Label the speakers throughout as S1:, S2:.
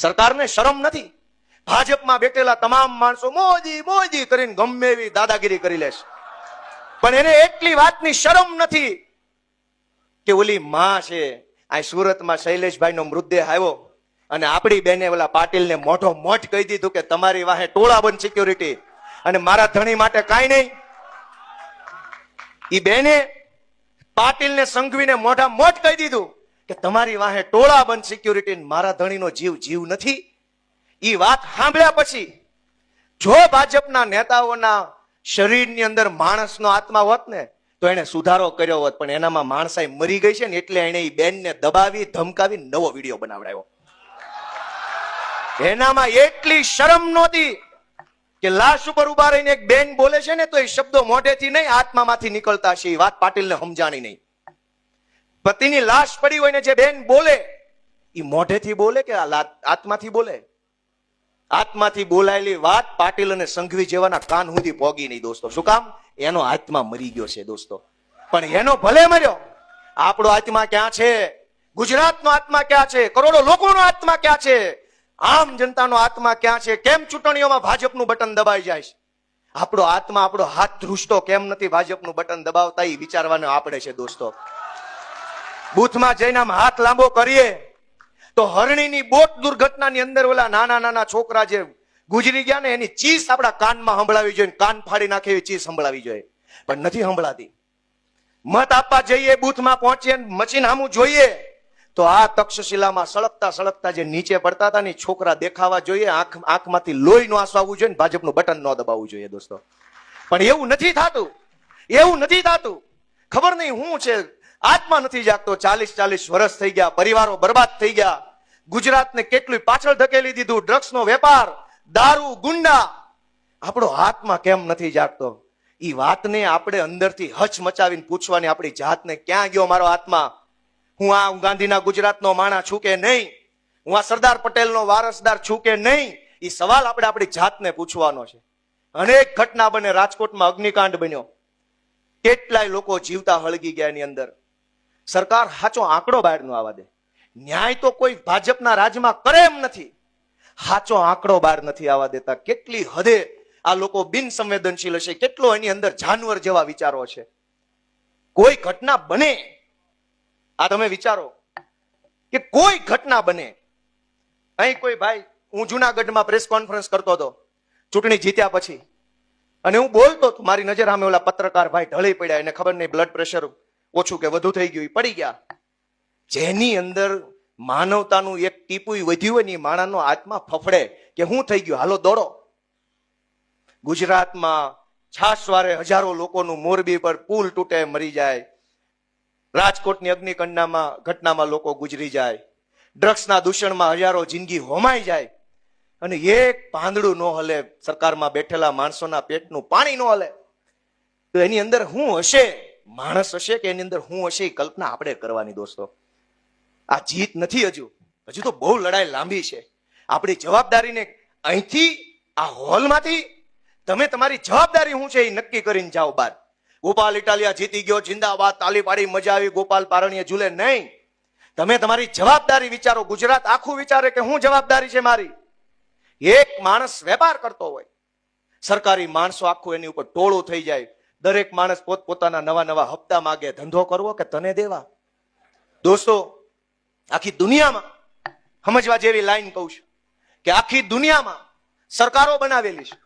S1: સરકારને શરમ નથી. ભાજપમાં બેઠેલા તમામ માણસો મોદી મોદી કરીને ગમે એવી દાદાગીરી કરી લેશે, પણ એને એટલી વાતની શરમ નથી કે ઓલી માં છે. આ સુરતમાં શૈલેષભાઈ નો મૃતદેહ આવ્યો અને આપણી બેને ઓલા પાટીલને મોઢો મોઢ કહી દીધું કે તમારી વાહે ટોળા બંધ સિક્યોરિટી અને મારા ધણી માટે કાંઈ નહીં. ઈ બેને પાટીલને સંઘવીને મોઢા મોઢ કહી દીધું કે તમારી વાહે ટોળા બંધ સિક્યોરિટી, મારા ધણીનો જીવ જીવ નથી. ઈ વાત સાંભળ્યા પછી જો ભાજપના નેતાઓના શરીરની અંદર માણસનો આત્મા હોત ને તો એને સુધારો કર્યો હોત, પણ એનામાં માણસાઈ મરી ગઈ છે ને એટલે એને ઈ બેનને દબાવી ધમકાવી નવો વિડીયો બનાવડાવ્યો. એનામાં એટલી શરમ નહોતી કે લાશ ઉપર ઉભા રહીને એક બેન બોલે છે ને તો એ શબ્દો મોઢેથી નહીં આત્મામાંથી નીકળતા છે. એ વાત પાટીલને સમજાણી નહીં. પતિની લાશ પડી હોય ને જે બેન બોલે એ મોઢેથી બોલે કે આત્માથી બોલે? આત્માથી બોલાયેલી વાત પાટીલ અને સંઘવી જેવાના કાન સુધી પોગી નહીં દોસ્તો. શું કામ? એનો આત્મા મરી ગયો છે દોસ્તો. પણ એનો ભલે મર્યો, આપણો આત્મા ક્યાં છે? ગુજરાતનો આત્મા ક્યાં છે? કરોડો લોકોનો આત્મા ક્યાં છે? આમ જનતાનો આત્મા ક્યાં છે? કેમ ચૂંટણીઓમાં ભાજપનું બટન દબાઈ જાય છે? આપણો આત્મા, આપણો હાથ ધ્રુજતો કેમ નથી ભાજપનું બટન દબાવતા? એ વિચારવાનું આપણે છે દોસ્તો. બૂથમાં જઈને આમ હાથ લાંબો કરીએ તો હરણીની બોટ દુર્ઘટનાની અંદર ઓલા નાના નાના છોકરા જે ગુજરી ગયા ને એની ચીસ આપણા કાનમાં સંભળાવી જોઈએ, કાન ફાડી નાખે એવી ચીસ સંભળાવી જોઈએ, પણ નથી સંભળાતી. મત આપવા જઈએ, બૂથમાં પહોંચીએ, મશીન સામું જોઈએ તો આ તક્ષશિલામાં સળગતા સળગતા જે નીચે પડતા હતા ને છોકરા દેખાવા જોઈએ, આંખમાંથી લોહી નો આંસુ આવવું જોઈએ, ભાજપનું બટન ન દબાવવું જોઈએ દોસ્તો. પણ એવું નથી થતું, એવું નથી થતું. ખબર નહીં શું છે, આત્મા નથી જાગતો. 40 વર્ષ થઈ ગયા, પરિવારો બરબાદ થઈ ગયા, ગુજરાતને કેટલું પાછળ ધકેલી દીધું, ડ્રગ્સનો વેપાર, દારૂ, ગુંડા. આપણો આત્મા કેમ નથી જાગતો? એ વાતને આપણે અંદરથી હચમચાવીને પૂછવાની આપણી જાતને, ક્યાં ગયો મારો આત્મા? હું આ ગાંધીના ગુજરાતનો માણસ છું કે નહીં? હું આ સરદાર પટેલનો વારસદાર છું કે નહીં? એ સવાલ આપણે આપણી જાતને પૂછવાનો છે. અનેક ઘટના બને. રાજકોટમાં અગ્નિકાંડ બન્યો, કેટલાય લોકો જીવતા હળગી ગયા. એની અંદર સરકાર સાચો આંકડો બહાર નો આવવા દે. ન્યાય તો કોઈ ભાજપના રાજમાં કરે એમ નથી. સાચો આંકડો બહાર નથી આવવા દેતા. કેટલી હદે આ લોકો બિન સંવેદનશીલ હશે, કેટલો એની અંદર જાનવર જેવા વિચારો છે. કોઈ ઘટના બને, આ તમે વિચારો કે કોઈ ઘટના બને. અહીં કોઈ ભાઈ, હું જુનાગઢમાં પ્રેસ કોન્ફરન્સ કરતો હતો ચૂંટણી જીત્યા પછી, અને હું બોલતો હતો, મારી નજર સામે ઓલા પત્રકાર ભાઈ ઢળી પડ્યા. એને ખબર નહીં બ્લડ પ્રેશર ઓછું કે વધુ થઈ ગયું, પડી ગયા. જેની અંદર માનવતાનું એક ટીપું વધ્યું હોય ને માણાનો આત્મા ફફડે કે હું થઈ ગયું, હાલો દોડો. ગુજરાતમાં છાસવારે હજારો લોકોનું મોરબી પર પુલ તૂટે, મરી જાય. રાજકોટની અગ્નિકાંડમાં ઘટનામાં લોકો ગુજરી જાય. ડ્રગ્સના દૂષણમાં હજારો જિંદગી હોમાઈ જાય. અને એક પાંદડું ન હલે, સરકારમાં બેઠેલા માણસોના પેટનું પાણી ન હલે. તો એની અંદર શું હશે? માણસ હશે કે એની અંદર શું હશે? એ કલ્પના આપણે કરવાની દોસ્તો. આ જીત નથી, હજુ તો બહુ લડાઈ લાંબી છે. આપણી જવાબદારીને અહીંથી આ હોલમાંથી તમે તમારી જવાબદારી શું છે એ નક્કી કરીને જાઓ બહાર. ગોપાલ ઇટાલિયા જીતી ગયો, જિંદાબાદ, તાલી પાડી, મજા આવી, ગોપાલ પારણીએ ઝૂલે નહીં. તમે તમારી જવાબદારી વિચારો. ગુજરાત આખું વિચારે કે શું જવાબદારી છે મારી. એક માણસ વેપાર કરતો હોય, સરકારી માણસો આખું એની ઉપર ટોળું થઈ જાય. દરેક માણસ પોતપોતાના નવા નવા હપ્તા માગે. ધંધો કરવો કે તને દેવા? દોસ્તો, આખી દુનિયામાં સમજવા જેવી લાઈન કહું છું કે આખી દુનિયામાં સરકારો બનાવેલી છે.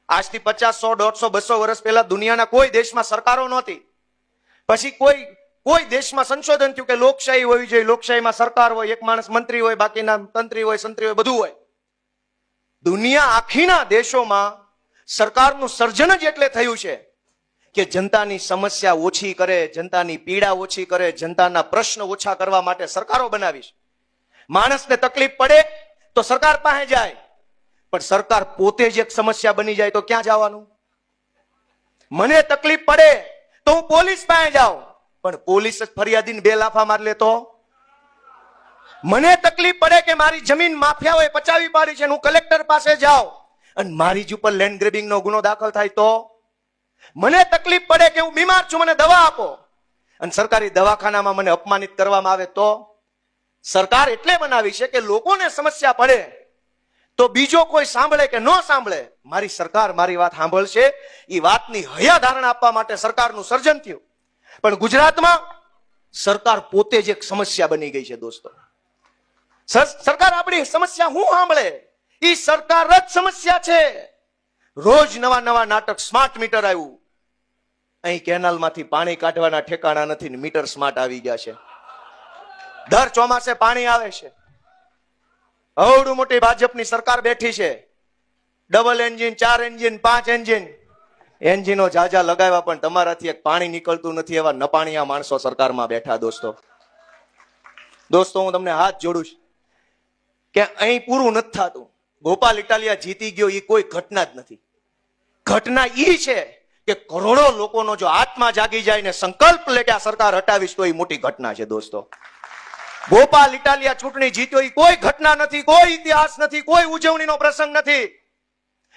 S1: આજથી 50, 100, 150, 200 વર્ષ પહેલા દુનિયાના કોઈ દેશમાં સરકારો નહોતી. પછી કોઈ દેશમાં સંશોધન થયું કે લોકશાહી હોવી જોઈએ. લોકશાહીમાં સરકાર હોય, એક માણસ મંત્રી હોય, બાકીના તંત્રી હોય, સંત્રી હોય, બધું હોય. દુનિયા આખીના દેશોમાં સરકારનું સર્જન જ એટલે થયું છે કે જનતાની સમસ્યા ઓછી કરે, જનતાની પીડા ઓછી કરે, જનતાના પ્રશ્ન ઓછા કરવા માટે સરકારો બનાવી છે. માણસને તકલીફ પડે તો સરકાર પાસે જાય, પણ સરકાર પોતે જ એક સમસ્યા બની જાય તો ક્યાં જવાનું? મને તકલીફ પડે તો હું પોલીસ પાસે જાઉં, પણ પોલીસ જ ફરિયાદીને 2 લાફા માર લે તો? મને તકલીફ પડે કે મારી જમીન માફિયાઓએ પચાવી પાડી છે, હું કલેક્ટર પાસે જાઉં અને મારી જ ઉપર લેન્ડ ગ્રેબિંગ નો ગુનો દાખલ થાય તો? મને તકલીફ પડે કે હું બીમાર છું, મને દવા આપો, અને સરકારી દવાખાનામાં મને અપમાનિત કરવામાં આવે તો? સરકાર એટલે બનાવી છે કે લોકોને સમસ્યા પડે તો બીજો કોઈ સાંભળે કે ન સાંભળે, મારી સરકાર મારી વાત સાંભળશે, એ વાતની હૈયા ધારણા આપવા માટે સરકારનું સર્જન થયું. પણ ગુજરાતમાં સરકાર પોતે જ એક સમસ્યા બની ગઈ છે દોસ્તો. સરકાર આપણી સમસ્યા હું સાંભળે? એ સરકાર જ સમસ્યા છે. રોજ નવા નવા નાટક. સ્માર્ટ મીટર આવ્યું, અહીં કેનાલમાંથી પાણી કાઢવાના ઠેકાણા નથી ને મીટર સ્માર્ટ આવી ગયા છે. દર ચોમાસે પાણી આવે છે. અવડું મોટી ભાજપની સરકાર બેઠી છે, ડબલ એન્જિન, 4 એન્જિન, 5 એન્જિન, એન્જિનો જાજા લગાવ્યા પણ તમારાથી એક પાણી નીકળતું નથી. એવા નપાણીયા માણસો સરકારમાં બેઠા. દોસ્તો હું તમને હાથ જોડું છું કે અહીં પૂરું નથી થતું. ગોપાલ ઇટાલિયા જીતી ગયો એ કોઈ ઘટના જ નથી. ઘટના ઈ છે કે કરોડો લોકોનો જો આત્મા જાગી જાય ને સંકલ્પ લે કે આ સરકાર હટાવીશ તો એ મોટી ઘટના છે દોસ્તો. ગોપાલ ઇટાલિયા ચૂંટણી જીત્યો એ કોઈ ઘટના નથી, કોઈ ઇતિહાસ નથી, કોઈ ઉજવણીનો પ્રસંગ નથી.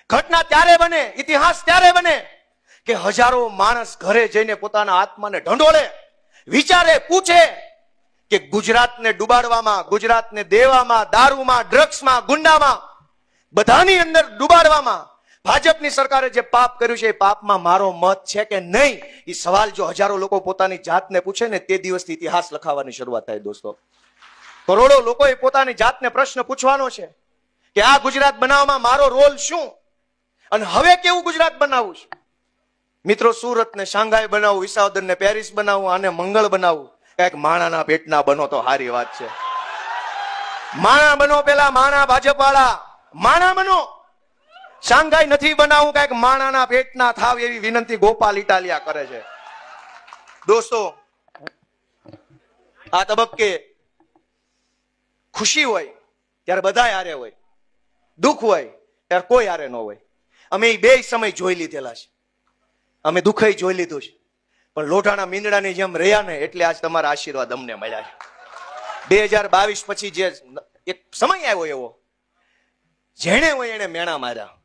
S1: ઘટના ત્યારે બને, ઇતિહાસ ત્યારે બને કે હજારો માણસ ઘરે જઈને પોતાના આત્માને ઢંઢોળે, વિચારે, પૂછે કે ગુજરાતને ડુબાડવામાં, ગુજરાતને દેવામાં, દારૂમાં, ડ્રગ્સમાં, ગુંડામાં, બધાની અંદર ડુબાડવામાં ભાજપની સરકારે જે પાપ કર્યું છે એ પાપમાં મારો મત છે કે નહીં, એ સવાલ જો હજારો લોકો પોતાની જાતને પૂછે ને તે દિવસથી ઇતિહાસ લખાવવાની શરૂઆત થાય દોસ્તો. કરોડો લોકોએ પોતાની જાતને પ્રશ્ન પૂછવાનો છે કે આ ગુજરાત બનાવવામાં મારો રોલ શું અને હવે કેવું ગુજરાત બનાવવું છે. મિત્રો, સુરત ને શાંઘાઈ બનાવવું, વિસાવદર ને પેરિસ બનાવવું, આને મંગળ બનાવવું, કઈક માણાના પેટના બનો તો સારી વાત છે. માણા બનો, પેલા માણા ભાજપ વાળા માણા બનો. શાંઘાઈ નથી બનાવવું, કઈક માણાના પેટના થાવ એવી વિનંતી ગોપાલ ઇટાલિયા કરે છે. દોસ્તો, આ તબક્કે ખુશી હોય ત્યારે બધા હારે હોય, દુઃખ હોય ત્યારે કોઈ હારે ન હોય. અમે એ બે સમય જોઈ લીધેલા છે. અમે દુઃખ જોઈ લીધું છે, પણ લોઢાના મીંદડાની જેમ રહ્યા ને એટલે આજ તમારા આશીર્વાદ અમને મળ્યા છે. 2022 પછી જે એક સમય આવ્યો એવો, જેણે હોય એને મેણા માર્યા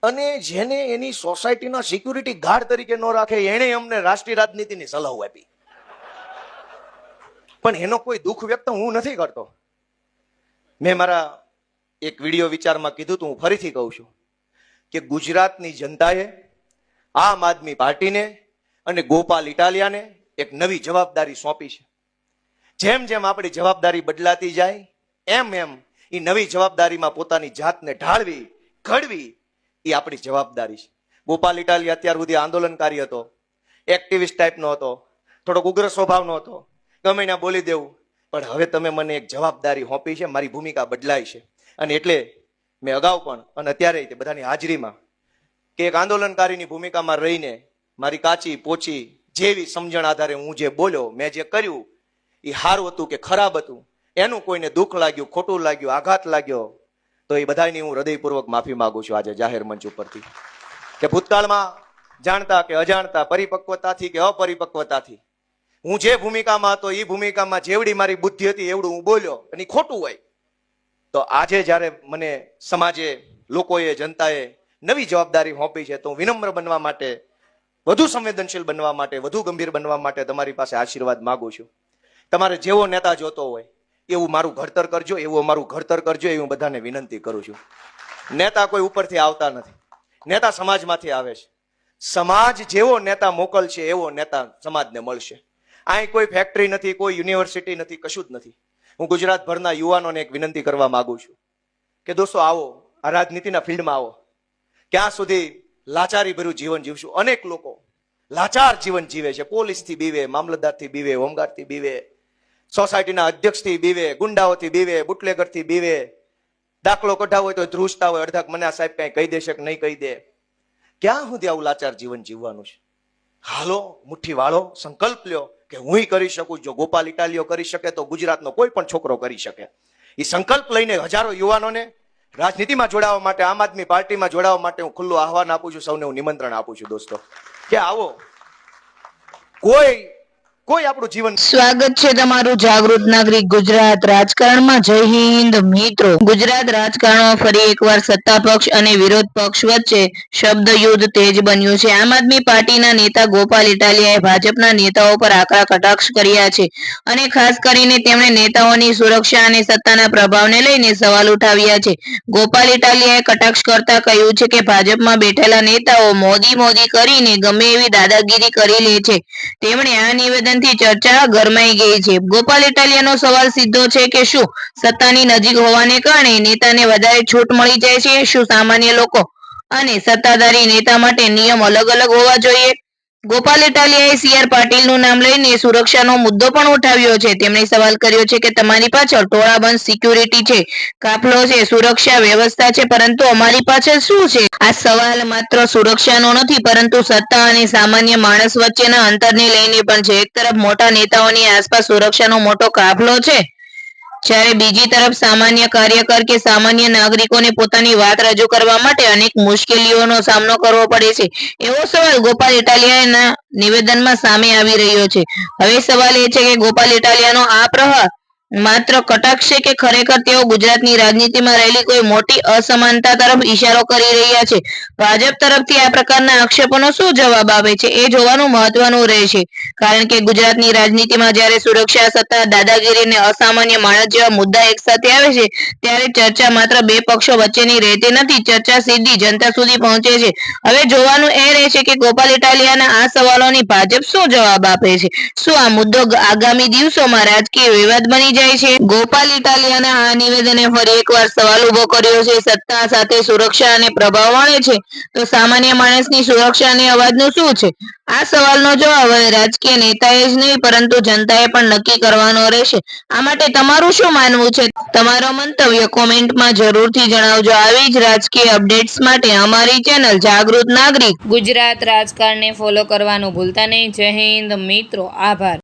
S1: અને જેને એની સોસાયટીના સિક્યુરિટી ગાર્ડ તરીકે ન રાખે એને અમને રાષ્ટ્રીય રાજનીતિની સલાહ આપી. પણ એનો કોઈ દુઃખ વ્યક્ત હું નથી કરતો. મેં મારા એક વિડીયો વિચારમાં કીધું તું, હું ફરીથી કહું છું કે ગુજરાતની જનતાએ આમ આદમી પાર્ટીને અને ગોપાલ ઇટાલિયાને એક નવી જવાબદારી સોંપી છે. જેમ જેમ આપણી જવાબદારી બદલાતી જાય એમ એમ એ નવી જવાબદારીમાં પોતાની જાતને ઢાળવી, ઘડવી એ આપણી જવાબદારી છે. ગોપાલ ઇટાલિયા અત્યાર સુધી આંદોલનકારી હતો, એક્ટિવિસ્ટ ટાઈપનો હતો, થોડોક ઉગ્ર સ્વભાવનો હતો, ગમે ના બોલી દેવું. પણ હવે તમે મને એક જવાબદારી સોંપી છે, મારી ભૂમિકા બદલાઈ છે. અને એટલે મેં અગાઉ પણ અને અત્યારે તે બધાની હાજરીમાં કે એક આંદોલનકારીની ભૂમિકામાં રહીને મારી કાચી પોચી જેવી સમજણ આધારે હું જે બોલ્યો, મેં જે કર્યું એ સારું હતું કે ખરાબ હતું, એનું કોઈને દુઃખ લાગ્યું, ખોટું લાગ્યું, આઘાત લાગ્યો તો એ બધાની હું હૃદયપૂર્વક માફી માંગુ છું આજે જાહેર મંચ ઉપરથી. કે ભૂતકાળમાં જાણતા કે અજાણતા, પરિપક્વતાથી કે અપરિપક્વતાથી હું જે ભૂમિકામાં હતો એ ભૂમિકામાં જેવડી મારી બુદ્ધિ હતી એવડું હું બોલ્યો અને ખોટું હોય તો આજે જ્યારે મને સમાજે, લોકોએ, જનતાએ નવી જવાબદારી સોંપી છે તો હું વિનમ્ર બનવા માટે, વધુ સંવેદનશીલ બનવા માટે, વધુ ગંભીર બનવા માટે તમારી પાસે આશીર્વાદ માંગુ છું. તમારે જેવો નેતા જોતો હોય એવું મારું ઘડતર કરજો, એવું અમારું ઘડતર કરજો, એવું હું બધાને વિનંતી કરું છું. નેતા કોઈ ઉપરથી આવતા નથી, નેતા સમાજમાંથી આવે છે. સમાજ જેવો નેતા મોકલશે એવો નેતા સમાજને મળશે. અહીં કોઈ ફેક્ટરી નથી, કોઈ યુનિવર્સિટી નથી, કશું જ નથી. હું ગુજરાતભરના યુવાનોને એક વિનંતી કરવા માંગુ છું કે દોસ્તો આવો, આ રાજનીતિના ફિલ્ડમાં આવો. ક્યાં સુધી લાચારી ભર્યું જીવન જીવશું? અનેક લોકો લાચાર જીવન જીવે છે. પોલીસથી બીવે, મામલતદારથી બીવે, હોમગાર્ડથી બીવે, સોસાયટીના અધ્યક્ષથી બીવે, ગુંડાઓથી બીવે, બુટલેગરથી બીવે. દાખલો કઢાવો હોય તો ધ્રુજતા હોય, અડધાક મને આ સાહેબ કઈ કહી દેશે કે નહીં કહી દે. ક્યાં સુધી આવું લાચાર જીવન જીવવાનું છે? હાલો, મુઠ્ઠી વાળો, સંકલ્પ લ્યો કે હું કરી શકું. જો ગોપાલ ઇટાલિયો કરી શકે તો ગુજરાતનો કોઈ પણ છોકરો કરી શકે. એ સંકલ્પ લઈને હજારો યુવાનોને રાજનીતિમાં જોડાવા માટે, આમ આદમી પાર્ટીમાં જોડાવા માટે હું ખુલ્લું આહવાન આપું છું. સૌને હું નિમંત્રણ આપું છું દોસ્તો કે આવો. કોઈ આપણું જીવન
S2: સ્વાગત છે તમારું જાગૃત નાગરિક ગુજરાત રાજકારણમાં. જય હિન્દ મિત્રો. ગુજરાત રાજકારણમાં ફરી એકવાર સત્તા પક્ષ અને વિરોધ પક્ષ વચ્ચે શબ્દ યુદ્ધ તેજ બન્યું છે. આમ આદમી પાર્ટીના નેતા ગોપાલ ઇટાલિયાએ ભાજપના નેતાઓ પર આકરા કટાક્ષ કર્યા છે અને ખાસ કરીને તેમણે નેતાઓની સુરક્ષા અને સત્તાના પ્રભાવને લઈને સવાલ ઉઠાવ્યા છે. ગોપાલ ઇટાલિયાએ કટાક્ષ કરતા કહ્યું છે કે ભાજપમાં બેઠેલા નેતાઓ મોદી મોદી કરીને ગમે એવી દાદાગીરી કરી લે છે. તેમણે આ નિવેદનથી ચર્ચા ગરમાઈ ગઈ છે. ગોપાલ ઇટાલિયાનો સવાલ સીધો છે કે શું સત્તાની નજીક હોવાને કારણે નેતાને વધારે છૂટ મળી જાય છે? શું સામાન્ય લોકો અને સત્તાધારી નેતા માટે નિયમ અલગ અલગ હોવા જોઈએ? ગોપાલ ઇટાલિયાએ CR પાટીલનું નામ લઈને સુરક્ષાનો મુદ્દો પણ ઉઠાવ્યો છે. તેમણે સવાલ કર્યો છે કે તમારી પાછળ ટોળાબંધ સિક્યુરિટી છે, કાફલો છે, સુરક્ષા વ્યવસ્થા છે, પરંતુ અમારી પાછળ શું છે? આ સવાલ માત્ર સુરક્ષાનો નથી પરંતુ સત્તા અને સામાન્ય માણસ વચ્ચેના અંતરને લઈને પણ છે. એક તરફ મોટા નેતાઓની આસપાસ સુરક્ષાનો મોટો કાફલો છે, જ્યારે બીજી તરફ સામાન્ય કાર્યકર કે સામાન્ય નાગરિકોને પોતાની વાત રજૂ કરવા માટે અનેક મુશ્કેલીઓનો સામનો કરવો પડે છે. એવો સવાલ ગોપાલ ઇટાલિયાના નિવેદનમાં સામે આવી રહ્યો છે. હવે સવાલ એ છે કે ગોપાલ ઇટાલિયાનો આ પ્રહાર માત્ર કટાક્ષ છે કે ખરેખર તેઓ ગુજરાતની રાજનીતિમાં રહેલી કોઈ મોટી અસમાનતા તરફ ઇશારો કરી રહ્યા છે? ભાજપ તરફથી આ પ્રકારના આક્ષેપોનો શું જવાબ આવે છે એ જોવાનું મહત્વનું રહેશે. કારણ કે ગુજરાતની રાજનીતિમાં જ્યારે સુરક્ષા, સત્તા, દાદાગીરી અને અસામાન્ય માણસ જેવા મુદ્દા એકસાથે આવે છે ત્યારે ચર્ચા માત્ર બે પક્ષો વચ્ચેની રહેતી નથી, ચર્ચા સીધી જનતા સુધી પહોંચે છે. હવે જોવાનું એ રહેશે કે ગોપાલ ઇટાલિયાના આ સવાલોની ભાજપ શું જવાબ આપે છે. શું આ મુદ્દો આગામી દિવસોમાં રાજકીય વિવાદ બની જાય છે? ગોપાલ ઇટાલિયાના આ નિવેદને ફરી એકવાર સવાલ ઉભો કર્યો છે. સત્તા સાથે સુરક્ષા અને પ્રભાવ મળે છે તો સામાન્ય માણસની સુરક્ષા અને અવાજનું શું છે? આ સવાલનો જવાબ હવે રાજકીય નેતાએ જ નહીં પરંતુ જનતાએ પણ નક્કી કરવાનો રહેશે. આ માટે તમારું શું માનવું છે? તમારો મંતવ્ય કોમેન્ટમાં જરૂરથી જણાવજો. આવી જ રાજકીય અપડેટ્સ માટે અમારી ચેનલ જાગૃત નાગરિક ગુજરાત રાજકારણને ફોલો કરવાનું ભૂલતા નહીં. જય હિન્દ મિત્રો. આભાર.